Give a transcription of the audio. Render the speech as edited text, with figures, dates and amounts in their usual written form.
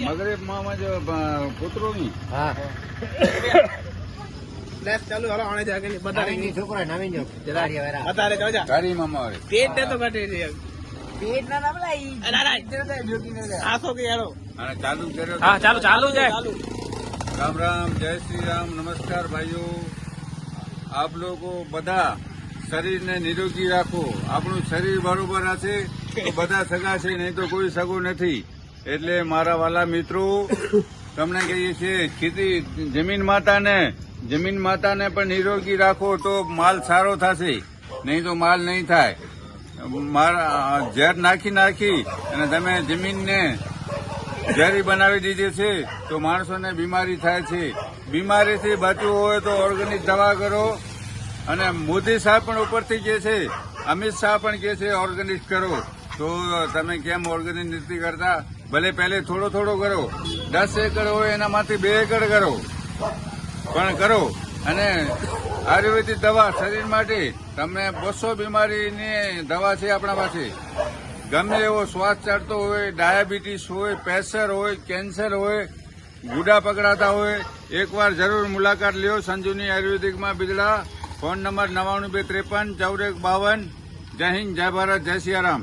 મગરેબ માં જો પુત્રો ની હા ચાલુ હાલો આને જાગે નવીન છોકરો નવીન જો અત્યારે જો જા તારી મામા આવે પેટ ને તો ઘટે છે પેટ ના ના બોલાઈ આસો કે યારો અને ચાલુ કર્યો હા ચાલુ ચાલુ છે રામ રામ જય શ્રી રામ નમસ્કાર ભાઈઓ આપ લોકો બધા શરીરને નિરોગી રાખો આપણું શરીર બરોબર હશે તો બધા સગા છે નહીં તો કોઈ સગો નથી એટલે મારા વાલા મિત્રો તમને કહીએ છીએ ખેતી જમીન માતાને પણ નિરોગી રાખો તો માલ સારો થશે નહીં તો માલ નહીં થાય ઝેર નાખી અને તમે જમીનને ઝેરી બનાવી દીધી છે તો માણસોને બીમારી થાય છે બીમારીથી બચવું હોય તો ઓર્ગેનિક દવા કરો અને મોદી સાહેબ પણ ઉપરથી કહે છે અમિત શાહ પણ કહે છે ઓર્ગેનિક કરો તો તમે કેમ ઓર્ગેનિક નથી કરતા ભલે પહેલે થોડો કરો 10 એકર હોય એનામાંથી 2 એકર કરો પણ કરો અને આયુર્વેદિક દવા શરીર માટે તમને 200 બીમારીની દવા છે આપણા પાસે ગમે એવો શ્વાસ ચડતો હોય ડાયાબિટીસ હોય પ્રેશર હોય કેન્સર હોય ગુડા પકડાતા હોય એકવાર જરૂર મુલાકાત લ્યો સંજુની આયુર્વેદિકમાં બિદડા ફોન નંબર 99 253 14 52 જય હિન્દ જય ભારત જય સિયારામ